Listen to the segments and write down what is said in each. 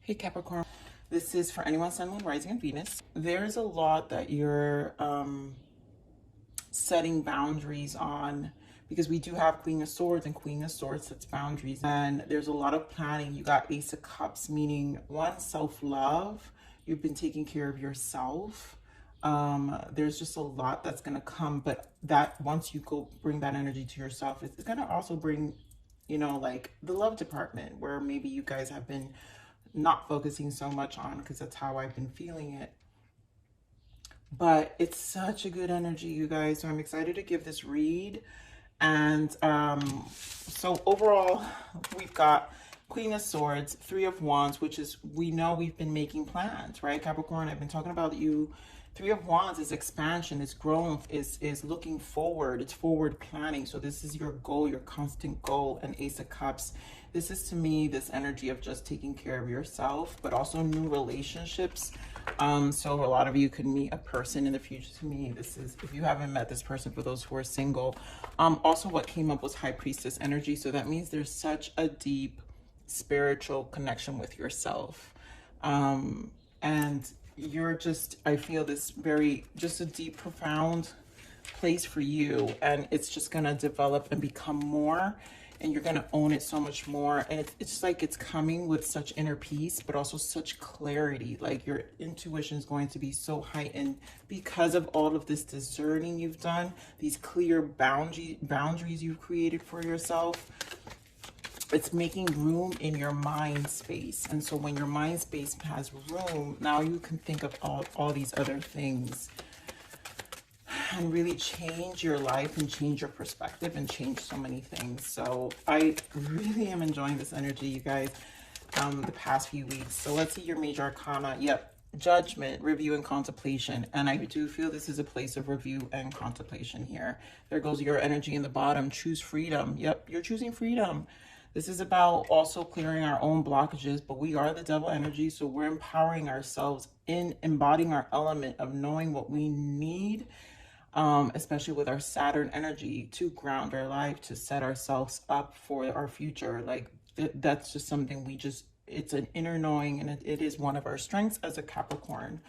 Hey Capricorn, this is for anyone Sun, Moon, Rising, and Venus. There's a lot that you're setting boundaries on because we do have Queen of Swords and Queen of Swords, that's boundaries. And there's a lot of planning. You got Ace of Cups, meaning one, self-love. You've been taking care of yourself. There's just a lot that's going to come, but that once you go bring that energy to yourself, it's going to also bring, like the love department where maybe you guys have been not focusing so much on, because that's how I've been feeling it. But it's such a good energy, you guys. So I'm excited to give this read. And so overall, we've got Queen of Swords, Three of Wands, which is, we know we've been making plans, right? Capricorn, I've been talking about you. Three of Wands is expansion, is growth, is looking forward, it's forward planning. So this is your goal, your constant goal. And Ace of Cups, this is to me this energy of just taking care of yourself, but also new relationships. So a lot of you could meet a person in the future. To me, this is, if you haven't met this person, for those who are single. Also what came up was High Priestess energy. So that means there's such a deep spiritual connection with yourself. And you're just, I feel this very, just a deep, profound place for you. And it's just going to develop and become more. And you're going to own it so much more. And it's like it's coming with such inner peace, but also such clarity. Like your intuition is going to be so heightened because of all of this discerning you've done, these clear boundaries you've created for yourself. It's making room in your mind space. And so when your mind space has room, now you can think of all these other things and really change your life and change your perspective and change so many things. So I really am enjoying this energy, you guys, the past few weeks. So let's see your major arcana. Yep. Judgment, review, and contemplation. And I do feel this is a place of review and contemplation here. There goes your energy in the bottom. Choose freedom. Yep, you're choosing freedom. This is about also clearing our own blockages, but we are the devil energy, so we're empowering ourselves in embodying our element of knowing what we need, especially with our Saturn energy, to ground our life, to set ourselves up for our future. Like that's just something it's an inner knowing, and it is one of our strengths as a Capricorn.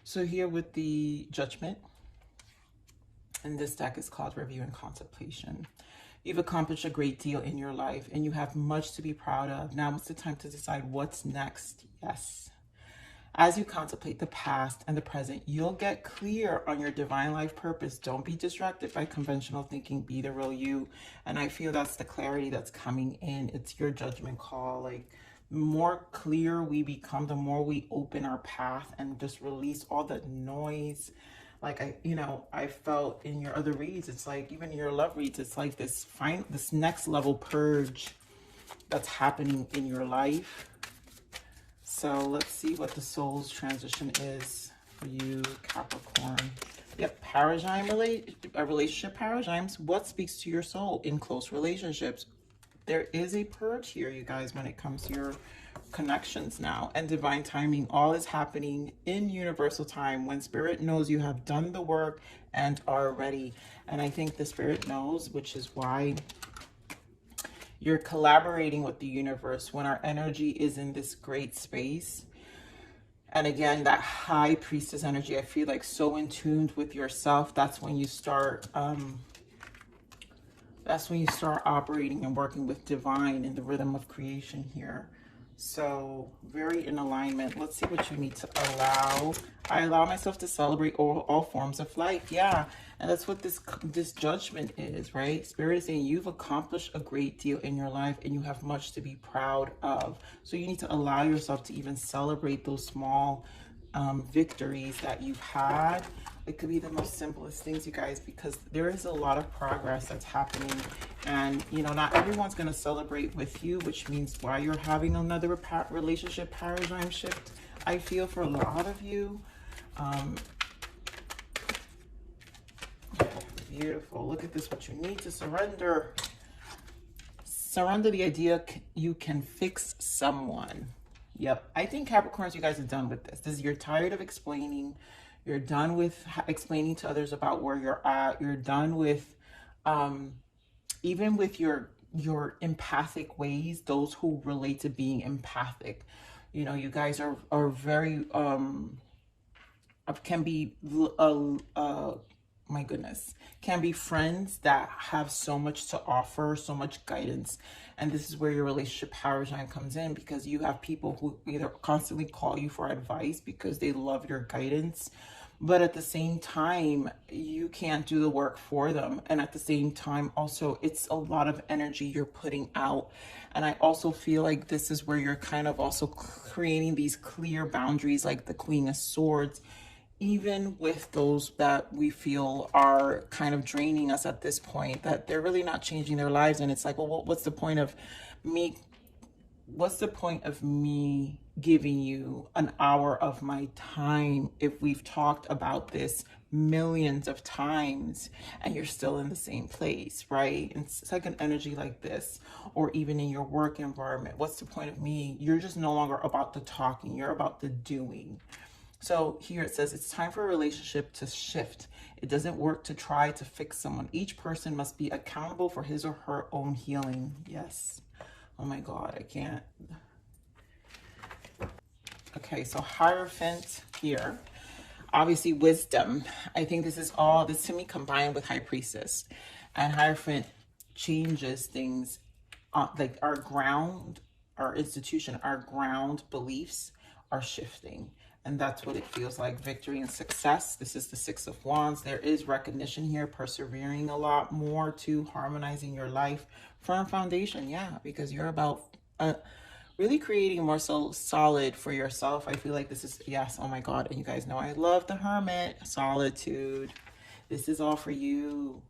So here with the Judgment, and this deck is called Review and Contemplation. You've accomplished a great deal in your life and you have much to be proud of. Now it's the time to decide what's next. Yes. As you contemplate the past and the present, you'll get clear on your divine life purpose. Don't be distracted by conventional thinking. Be the real you. And I feel that's the clarity that's coming in. It's your judgment call. Like, the more clear we become, the more we open our path and just release all the noise. Like I felt in your other reads, it's like, even your love reads, it's like this next level purge that's happening in your life. So let's see what the soul's transition is for you, Capricorn. Yep, relationship paradigms. What speaks to your soul in close relationships? There is a purge here, you guys, when it comes to your connections now, and divine timing. All is happening in universal time when spirit knows you have done the work and are ready. And I think the spirit knows, which is why you're collaborating with the universe when our energy is in this great space. And again, that High Priestess energy, I feel like so in tune with yourself. That's when you start operating and working with divine in the rhythm of creation here. So very in alignment. Let's see what you need to allow. I allow myself to celebrate all forms of life. Yeah. And that's what this judgment is, right? Spirit is saying you've accomplished a great deal in your life and you have much to be proud of. So you need to allow yourself to even celebrate those small victories that you've had. It could be the most simplest things, you guys, because there is a lot of progress that's happening. And, not everyone's going to celebrate with you, which means why you're having another relationship paradigm shift, I feel, for a lot of you. Beautiful. Look at this, what you need to surrender. Surrender the idea you can fix someone. Yep. I think Capricorns, you guys are done with this. You're tired of explaining. You're done with explaining to others about where you're at. You're done with, even with your empathic ways, those who relate to being empathic. You know, you guys are very, can be, my goodness, can be friends that have so much to offer, so much guidance. And this is where your relationship paradigm comes in, because you have people who either constantly call you for advice because they love your guidance, but at the same time, you can't do the work for them. And at the same time, also, it's a lot of energy you're putting out. And I also feel like this is where you're kind of also creating these clear boundaries, like the Queen of Swords, even with those that we feel are kind of draining us at this point, that they're really not changing their lives. And it's like, well, what's the point of me? What's the point of me giving you an hour of my time if we've talked about this millions of times and you're still in the same place, right? And it's like an energy like this, or even in your work environment. What's the point of me? You're just no longer about the talking, you're about the doing. So here it says, it's time for a relationship to shift. It doesn't work to try to fix someone. Each person must be accountable for his or her own healing. Yes. Oh my God, I can't. Okay, so Hierophant here. Obviously, wisdom. I think this is all, this to me combined with High Priestess. And Hierophant changes things, like our ground, our institution, our ground beliefs are shifting. And that's what it feels like. Victory and success. This is the Six of Wands. There is recognition here, persevering a lot more to harmonizing your life. Firm foundation, yeah, because you're about really creating more so solid for yourself. I feel like this is, yes, oh my God. And you guys know I love the Hermit. Solitude. This is all for you,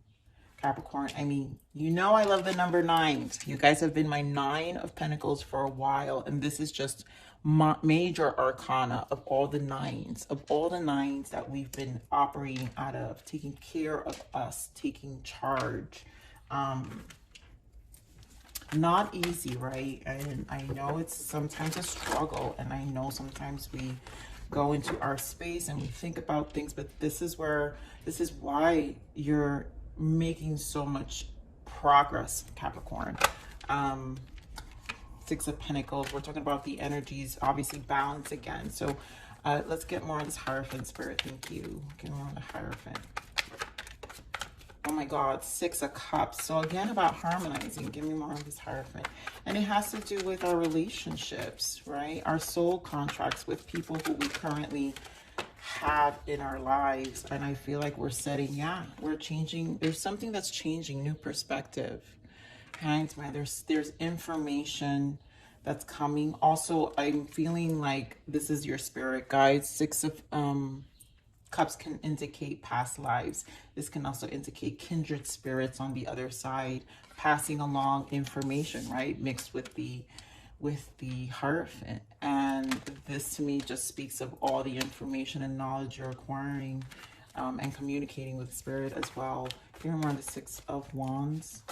Capricorn. I mean, you know I love the number 9. You guys have been my 9 of Pentacles for a while. And this is just major arcana of all the 9s, that we've been operating out of, taking care of us, taking charge. Not easy, right? And I know it's sometimes a struggle, and I know sometimes we go into our space and we think about things, but this is why you're making so much progress, Capricorn. Six of Pentacles, we're talking about the energies, obviously balance again. So let's get more on this Hierophant spirit. Thank you. Get more on the Hierophant. Oh my God, Six of Cups. So again, about harmonizing. Give me more of this Hierophant. And it has to do with our relationships, right? Our soul contracts with people who we currently have in our lives. And I feel like we're setting, yeah, we're changing. There's something that's changing, new perspective. Hanged Man, there's information that's coming. Also, I'm feeling like this is your spirit guide. Six of Cups can indicate past lives. This can also indicate kindred spirits on the other side, passing along information, right? Mixed with the Hierophant. And this to me just speaks of all the information and knowledge you're acquiring and communicating with spirit as well. Here we're on the Six of Wands.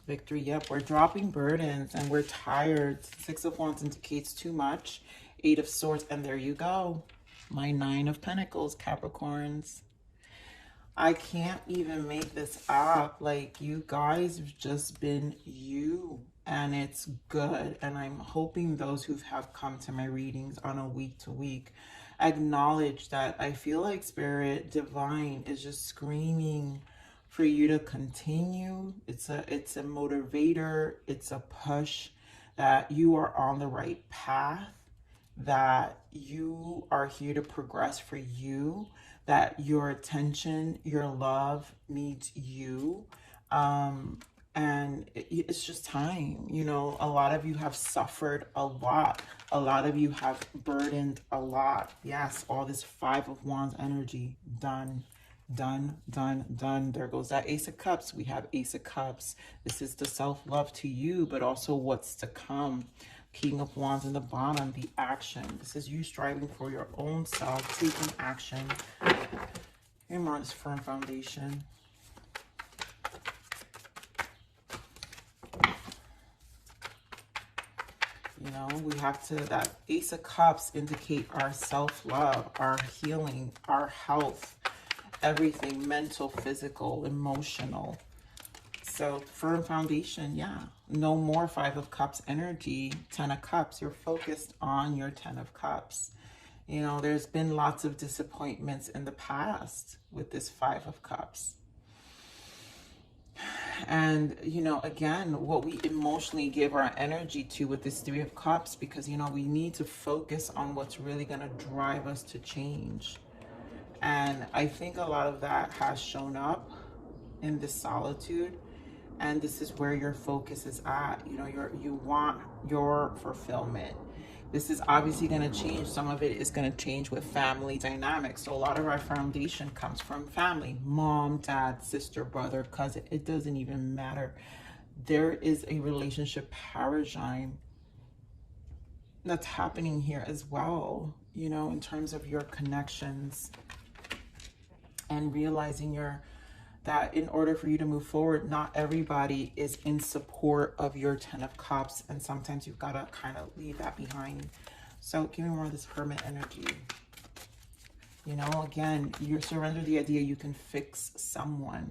Victory, yep, we're dropping burdens and we're tired. Six of Wands indicates too much. Eight of Swords, and there you go. My 9 of Pentacles, Capricorns. I can't even make this up. Like, you guys have just been you, and it's good. And I'm hoping those who have come to my readings on a week-to-week acknowledge that I feel like Spirit Divine is just screaming for you to continue. It's a motivator. It's a push that you are on the right path, that you are here to progress for you, that your attention, your love needs you. And it's just time. You know, a lot of you have suffered a lot. A lot of you have burdened a lot. Yes, all this Five of Wands energy, done. Done, done, done. There goes that Ace of Cups. We have Ace of Cups. This is the self-love to you, but also what's to come. King of Wands in the bottom, the action. This is you striving for your own self, taking action. And more on this firm foundation. You know, we have to, that Ace of Cups indicate our self-love, our healing, our health, everything, mental, physical, emotional. So firm foundation, yeah. No more Five of Cups energy, Ten of Cups. You're focused on your Ten of Cups. You know, there's been lots of disappointments in the past with this Five of Cups. And, you know, again, what we emotionally give our energy to with this Three of Cups, because, you know, we need to focus on what's really going to drive us to change. And I think a lot of that has shown up in this solitude. And this is where your focus is at. You know, you want your fulfillment. This is obviously going to change. Some of it is going to change with family dynamics. So a lot of our foundation comes from family. Mom, dad, sister, brother, cousin. It doesn't even matter. There is a relationship paradigm that's happening here as well, you know, in terms of your connections and realizing that in order for you to move forward, not everybody is in support of your Ten of Cups, and sometimes you've got to kind of leave that behind. So give me more of this Hermit energy. You know, again, you surrender the idea you can fix someone.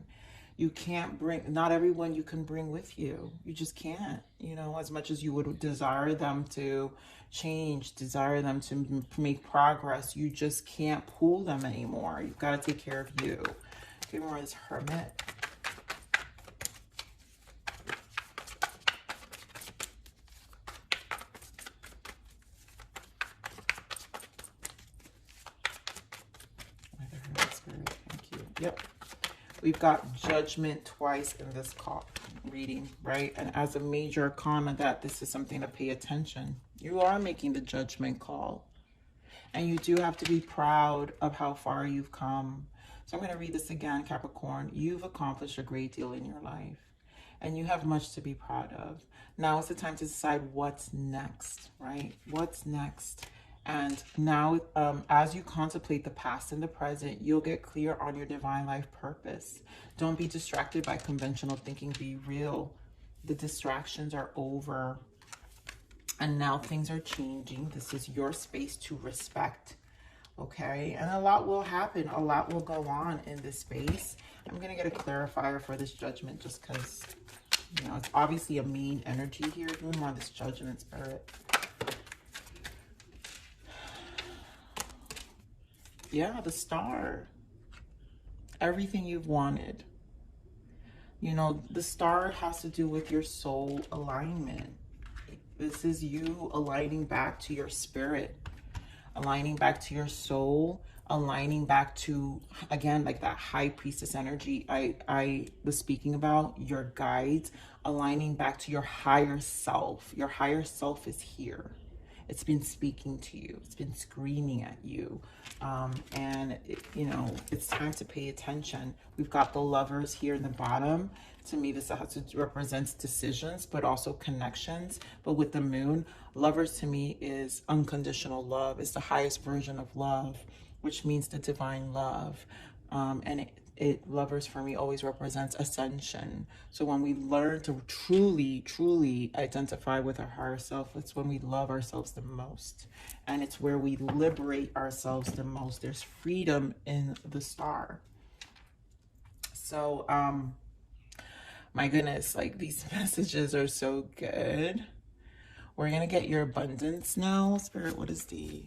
You can't bring, not everyone you can bring with you. You just can't, you know, as much as you would desire them to change, desire them to make progress, you just can't pull them anymore. You've got to take care of you. Give me more of this Hermit. The Hermit Spirit, thank you. Yep. We've got Judgment twice in this call reading, right? And as a major arcana, that this is something to pay attention. You are making the judgment call. And you do have to be proud of how far you've come. So I'm going to read this again, Capricorn. You've accomplished a great deal in your life, and you have much to be proud of. Now is the time to decide what's next, right? What's next? And now, as you contemplate the past and the present, you'll get clear on your divine life purpose. Don't be distracted by conventional thinking. Be real. The distractions are over. And now things are changing. This is your space to respect. Okay, and a lot will happen. A lot will go on in this space. I'm going to get a clarifier for this judgment just because, you know, it's obviously a mean energy here. We want this Judgment Spirit. Yeah, the Star. Everything you've wanted. You know, the Star has to do with your soul alignment. This is you aligning back to your spirit. Aligning back to your soul, aligning back to, again, like that High Priestess energy I was speaking about, your guides, aligning back to your higher self. Your higher self is here. It's been speaking to you. It's been screaming at you. You know, it's time to pay attention. We've got the Lovers here in the bottom. To me, this also represents decisions, but also connections. But with the Moon, Lovers to me is unconditional love. It's the highest version of love, which means the divine love. And Lovers for me always represents ascension. So when we learn to truly identify with our higher self, it's when we love ourselves the most. And it's where we liberate ourselves the most. There's freedom in the Star. So, my goodness, like these messages are so good. We're going to get your abundance now. Spirit, what is the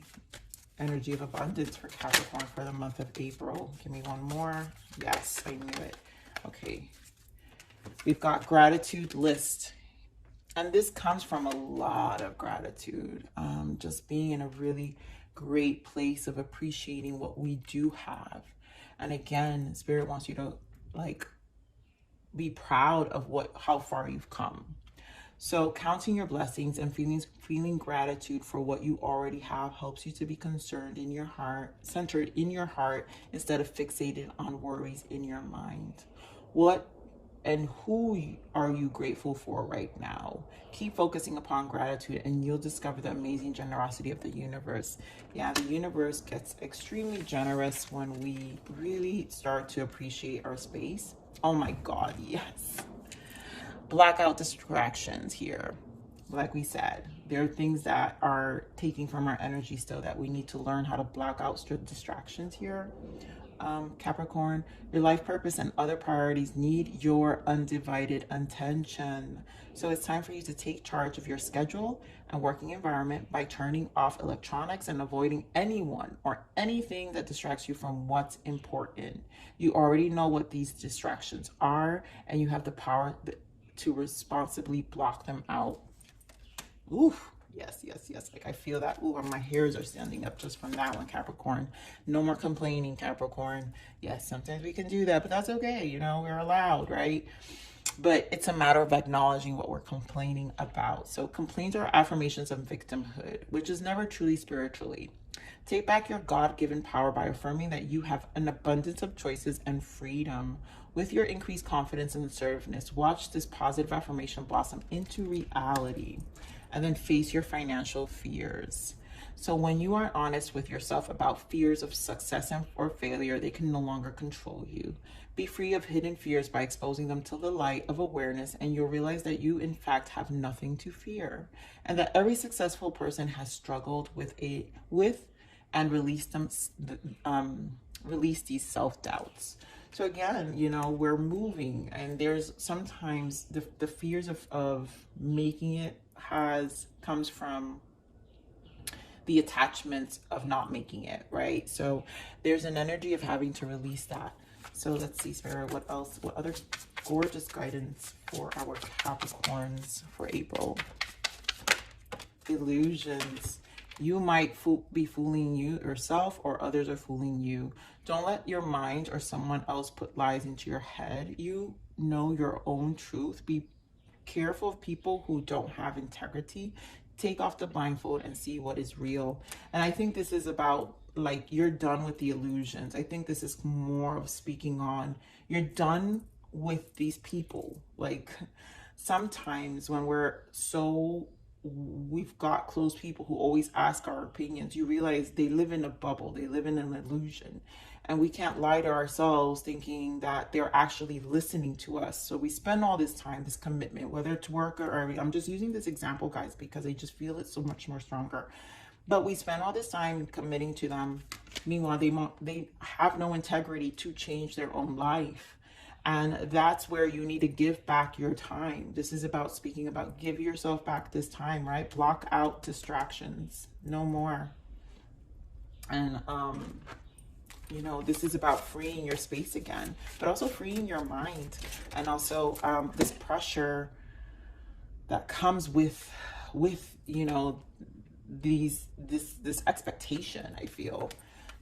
energy of abundance for Capricorn for the month of April? Give me one more. Yes, I knew it. Okay. We've got gratitude list. And this comes from a lot of gratitude. Just being in a really great place of appreciating what we do have. And again, Spirit wants you to like be proud of how far you've come. So counting your blessings and feeling gratitude for what you already have helps you to be concerned in your heart, centered in your heart, instead of fixated on worries in your mind. What and who are you grateful for right now? Keep focusing upon gratitude and you'll discover the amazing generosity of the universe. Yeah, the universe gets extremely generous when we really start to appreciate our space. Oh my God, yes. Blackout distractions here. Like we said, there are things that are taking from our energy still that we need to learn how to block out distractions here. Capricorn, your life purpose and other priorities need your undivided attention. So it's time for you to take charge of your schedule and working environment by turning off electronics and avoiding anyone or anything that distracts you from what's important. You already know what these distractions are, and you have the power to responsibly block them out. Oof. Yes, yes, yes. Like I feel that. Ooh, my hairs are standing up just from that one, Capricorn. No more complaining, Capricorn. Yes, sometimes we can do that, but that's okay. You know, we're allowed, right? But it's a matter of acknowledging what we're complaining about. So complaints are affirmations of victimhood, which is never truly spiritually. Take back your God-given power by affirming that you have an abundance of choices and freedom. With your increased confidence and assertiveness, watch this positive affirmation blossom into reality. And then face your financial fears. So when you are honest with yourself about fears of success or failure, they can no longer control you. Be free of hidden fears by exposing them to the light of awareness, and you'll realize that you in fact have nothing to fear, and that every successful person has struggled with and released these self-doubts. So again, you know, we're moving, and there's sometimes the fears of making it comes from the attachments of not making it, right? So there's an energy of having to release that. So let's see, Spirit, what else? What other gorgeous guidance for our Capricorns for April? Illusions. You might be fooling you yourself, or others are fooling you. Don't let your mind or someone else put lies into your head. You know your own truth. Be careful of people who don't have integrity. Take off the blindfold and see what is real. And I think this is about, like, you're done with the illusions. I think this is more of speaking on, you're done with these people. Like, sometimes when we've got close people who always ask our opinions, you realize they live in a bubble, they live in an illusion, and we can't lie to ourselves thinking that they're actually listening to us. So we spend all this time, this commitment, whether it's work or I'm just using this example, guys, because I just feel it so much more stronger. But we spend all this time committing to them. Meanwhile, they have no integrity to change their own life. And that's where you need to give back your time. This is about speaking about give yourself back this time, right? Block out distractions, no more. And, you know, this is about freeing your space again, but also freeing your mind. And also this pressure that comes with, you know, this expectation, I feel.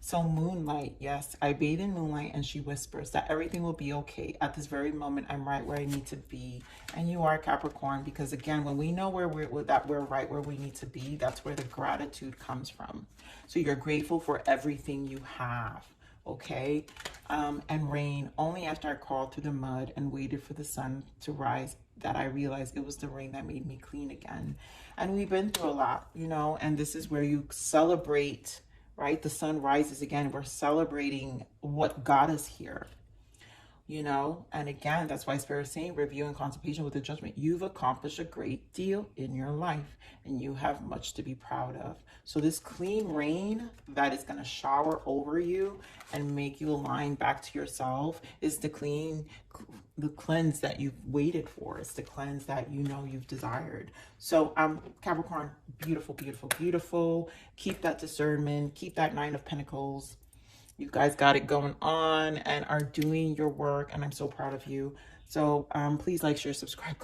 So moonlight, yes, I bathe in moonlight and she whispers that everything will be okay. At this very moment, I'm right where I need to be. And you are, Capricorn, because again, when we know where we're right where we need to be, that's where the gratitude comes from. So you're grateful for everything you have, okay? And rain, only after I crawled through the mud and waited for the sun to rise that I realized it was the rain that made me clean again. And we've been through a lot, you know, and this is where you celebrate, right? The sun rises again. We're celebrating what got us here, you know? And again, that's why Spirit is saying review and contemplation with the judgment. You've accomplished a great deal in your life and you have much to be proud of. So this clean rain that is going to shower over you and make you align back to yourself is the cleanse that you've waited for. It's the cleanse that you know you've desired. So Capricorn, beautiful, beautiful, beautiful. Keep that discernment, keep that 9 of Pentacles. You guys got it going on and are doing your work, and I'm so proud of you. So please like, share, subscribe,